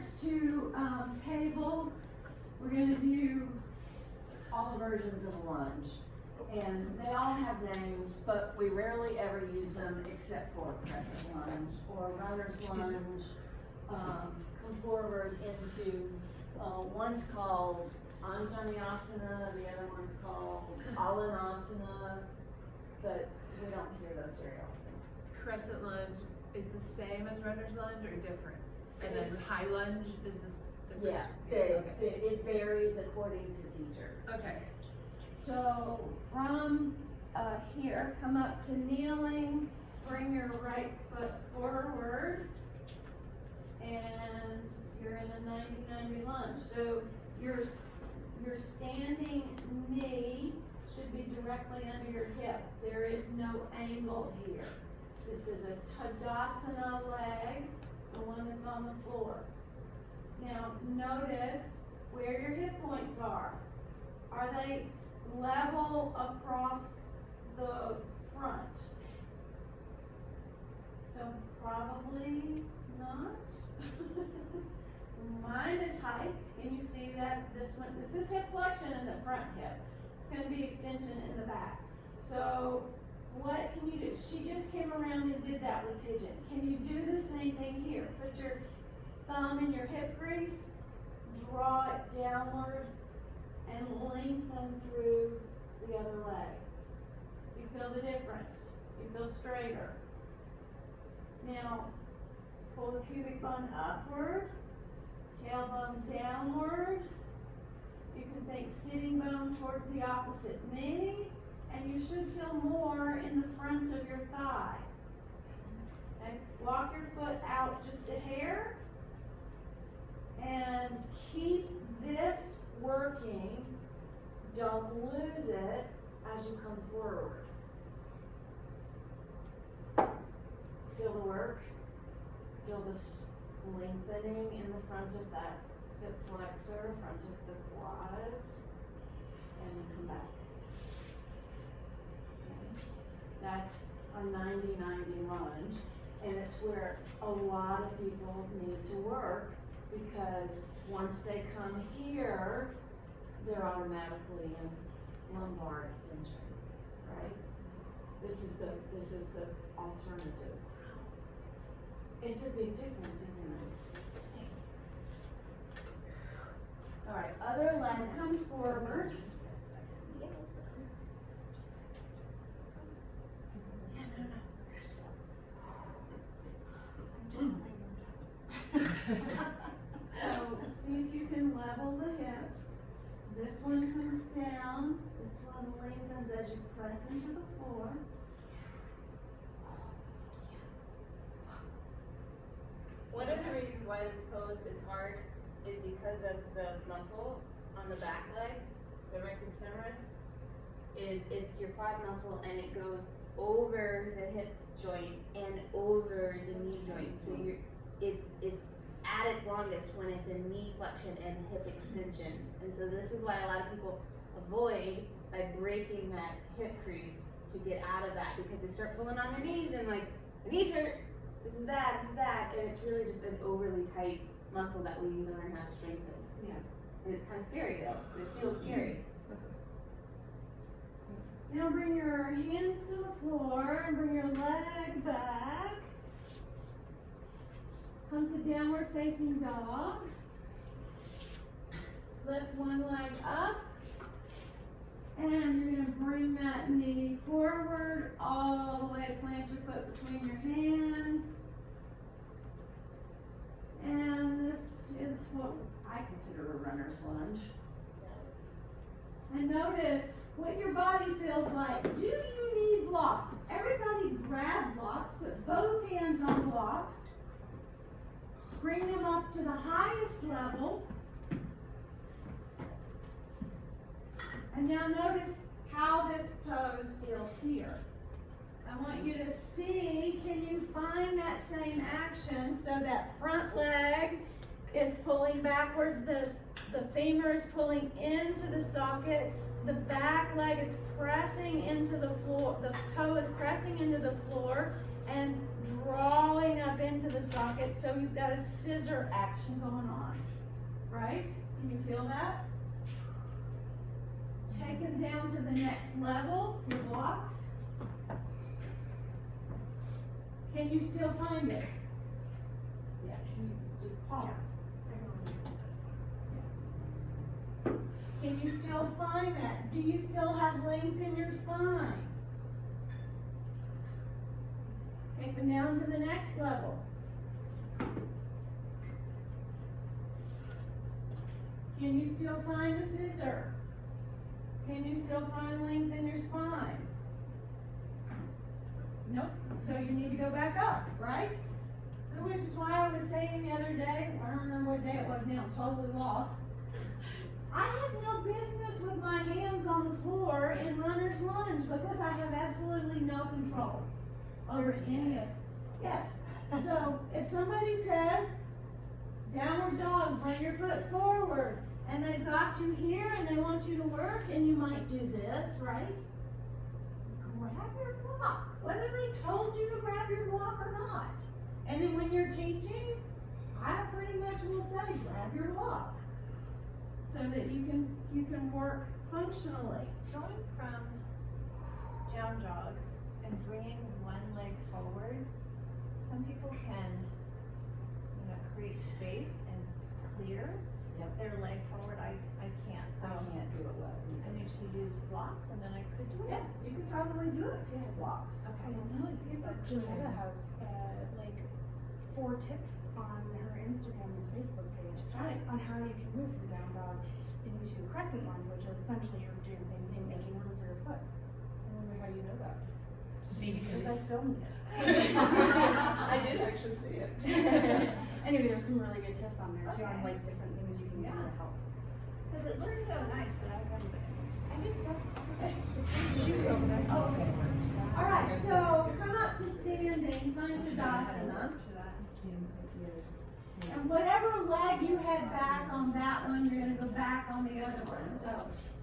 regards to table, we're going to do all the versions of a lunge. And they all have names, but we rarely ever use them except for crescent lunge or runner's lunge. Come forward into, one's called Anjaneyasana, the other one's called Alanasana, but we don't hear those very often. Crescent lunge is the same as runner's lunge or different? And then high lunge is this different? Yeah, Okay. it varies according to teacher. Okay. So from here, come up to kneeling, bring your right foot forward, and you're in a 90-90 lunge. So your standing knee should be directly under your hip. There is no angle here. This is a Tadasana leg, the one that's on the floor. Now notice where your hip points are. Are they level across the front? So probably not. Mine is hiked. Can you see that? This is hip flexion in the front hip. It's going to be extension in the back. So what can you do? She just came around and did that with pigeon. Can you do the same thing here? Put your thumb in your hip crease, draw it downward, and lengthen through the other leg. You feel the difference. You feel straighter. Now, pull the pubic bone upward, tailbone downward. You can think sitting bone towards the opposite knee, and you should feel more in the front of your thigh. Okay? Walk your foot out just a hair, and keep this working. Don't lose it as you come forward. Feel the work. Feel this lengthening in the front of that hip flexor, front of the quads, and come back. Okay. That's a 90-90 lunge, and it's where a lot of people need to work, because once they come here, they're automatically in lumbar extension, right? This is the alternative. It's a big difference, isn't it? All right, other leg comes forward. So see if you can level the hips. This one comes down. This one lengthens as you press into the floor. One of the reasons why this pose is hard is because of the muscle on the back leg, the rectus femoris. It's your quad muscle, and it goes over the hip joint and over the knee joint. So it's at its longest when it's in knee flexion and hip extension. And so this is why a lot of people avoid by breaking that hip crease to get out of that, because they start pulling on their knees and like, the knees hurt. This is that, and it's really just an overly tight muscle that we need to learn how to strengthen. Yeah. And it's kind of scary though. It feels scary. Now bring your hands to the floor and bring your leg back. Come to downward facing dog. Lift one leg up. And you're going to bring that knee forward all the way. Plant your foot between your hands. And this is what I consider a runner's lunge. And notice what your body feels like. Do you need blocks? Everybody grab blocks, put both hands on blocks. Bring them up to the highest level. And now notice how this pose feels here. I want you to see, can you find that same action? So that front leg is pulling backwards, the femur is pulling into the socket, the back leg is pressing into the floor, the toe is pressing into the floor and drawing up into the socket, so you've got a scissor action going on, right? Can you feel that? Take them down to the next level, your blocks. Can you still find it? Yeah, can you just pause? Can you still find that? Do you still have length in your spine? Take them down to the next level. Can you still find the scissor? Can you still find length in your spine? Nope. So you need to go back up, right? So which is why I was saying the other day, I don't remember what day it was now, I'm totally lost. I have no business with my hands on the floor in runner's lunge because I have absolutely no control over any of, yes. So if somebody says, downward dog, bring your foot forward, and they've got you here and they want you to work, and you might do this, right? Grab your block, whether they told you to grab your block or not. And then when you're teaching, I pretty much will say, grab your block, so that you can work functionally. Going from down dog and bringing one leg forward, some people can, create space and clear their leg forward. I can't, so I can't do it well. I need to use blocks and then I could do it. Yeah, you could probably do it if you had blocks. Okay. Well, it's really good, but Janetta has, like, 4 tips on her Instagram and Facebook page. Right. On how you can move from down dog into crescent lunge, which is essentially you're doing the same thing, making room for your foot. I wonder how you know that. Because I filmed it. I did actually see it. Anyway, there's some really good tips on there too, on like different things you can do to help. Cause it looks so nice, but I haven't. I think so. She was over there. Oh, okay. All right, so come up to standing, find Tadasana. And whatever leg you had back on that one, you're gonna go back on the other one. So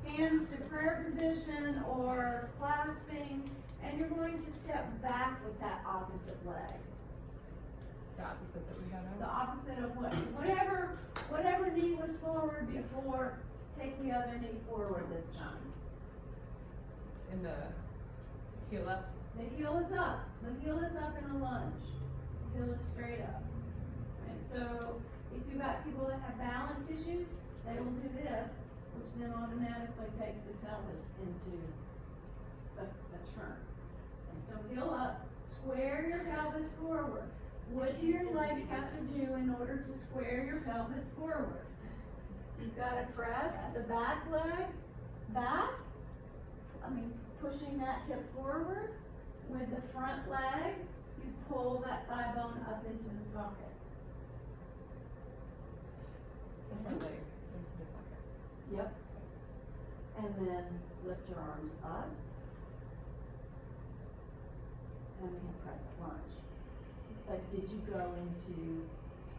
hands to prayer position or clasping, and you're going to step back with that opposite leg. The opposite that we had The out. opposite of what? Whatever knee was forward before, take the other knee forward this time. In the heel up. The heel is up. The heel is up in a lunge. The heel is straight up. And so if you've got people that have balance issues, they will do this, which then automatically takes the pelvis into a turn. And so heel up, square your pelvis forward. What do your legs have to do in order to square your pelvis forward? You've got to press the back leg back. Pushing that hip forward. With the front leg, you pull that thigh bone up into the socket. The front leg into the socket. Yep. And then lift your arms up. And we have crescent lunge. But did you go into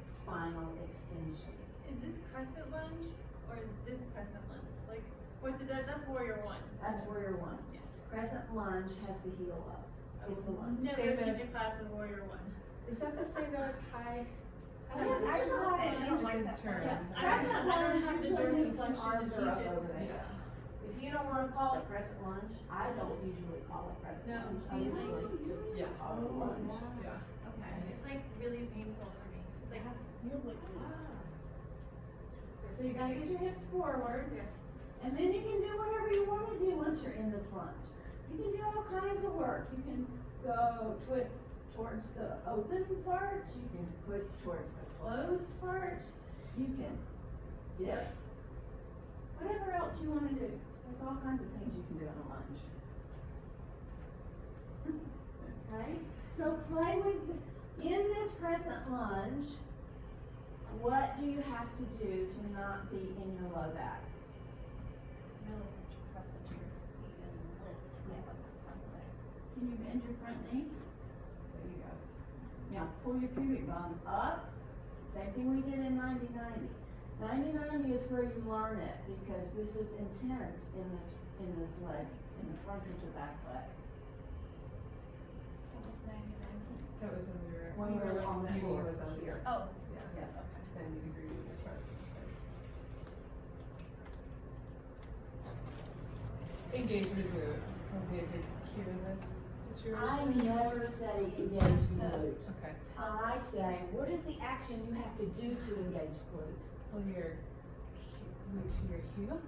spinal extension? Is this crescent lunge or is this crescent lunge? Like, what's it? That's warrior one. That's warrior one. Yeah. Crescent lunge has the heel up. It's a lunge. Never Same teach as- a class with warrior one. Is that the same as high? I don't like it. I don't like that Turn. part. Yeah. I don't Crescent have lunge the usually means the dorsiflexion arms to are up teach it. over there. If you don't wanna call it crescent lunge, I don't usually call it crescent No, lunge. I see, usually just Yeah. call it lunge. Yeah. Okay. It's like really painful for me. It's like, You're like, So you gotta get your hips forward. Yeah. And then you can do whatever you wanna do once you're in this lunge. You can do all kinds of work. You can go twist towards the open part, you can twist towards the closed part, you can dip. Whatever else you wanna do. There's all kinds of things you can do in a lunge. Okay, so play with, in this crescent lunge, what do you have to do to not be in your low back? Really put your crescent here and lift the front leg. Can you bend your front knee? There you go. Now pull your pubic bone up. Same thing we did in 90-90. 90-90 is where you learn it because this is intense in this leg, in the front of the back leg. What was 99? That was when we were. When we were on on that You floor was on here. Oh, Yeah, yeah, okay. 90 degrees in the front. Engage the glute will be a good cue in this situation. I never say engage the glute. Okay, I say, what is the action you have to do to engage the glute? pull your, reach your heel,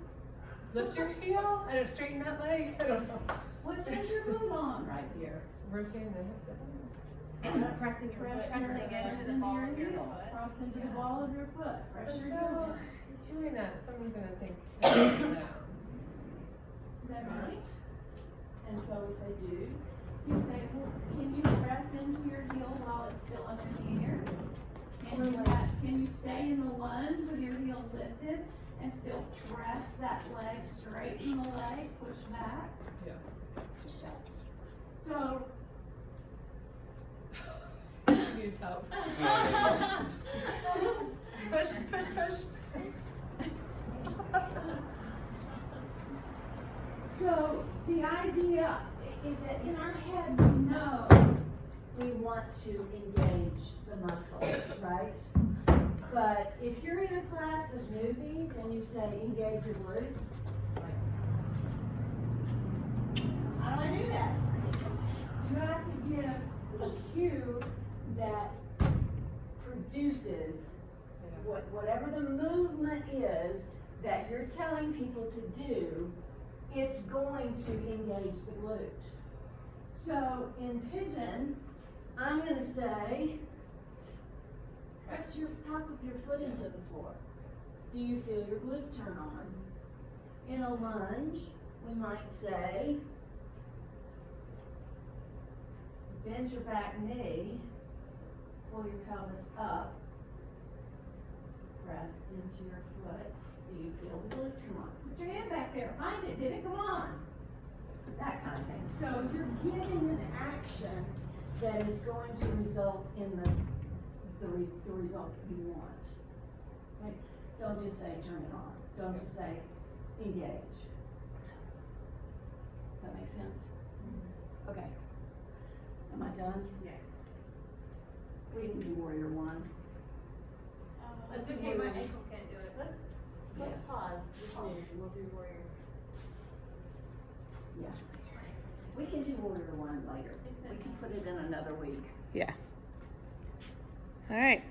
lift your heel, and straighten that leg, I don't know. What is your glute on right here? Rotating the hip down. Not pressing your foot. Pressing into into the- the ball of your heel. foot. Cross into the Yeah. ball of your foot. Press your heel So, down. doing that, someone's gonna think, it's down. They might. And so if they do, you say, well, can you press into your heel while it's still up in the air? Can you stay in the lunge with your heel lifted and still press that leg, straighten the leg, push back? Yeah. So, Needs help. Push, push, push. so the idea is that in our head, we know we want to engage the muscle, right? But if you're in a class of newbies and you say engage your glute, like, how do I do that? You have to give a cue that produces whatever the movement is that you're telling people to do, it's going to engage the glute. So in pigeon, I'm gonna say, press your top of your foot into the floor. Do you feel your glute turn on? In a lunge, we might say, bend your back knee, pull your pelvis up, press into your foot. Do you feel the glute come on? Put your hand back there, find it, did it come on? That kind of thing. So you're giving an action that is going to result in the result that you want. Right? Don't just say turn it on. Don't just say engage. Does that make sense? Okay. Am I done? Yeah. We can do warrior one. It's okay, my ankle can't do it. Let's Yeah. pause just a minute and we'll do warrior. Yeah. We can do warrior one later. We can put it in another week. Yeah. All right.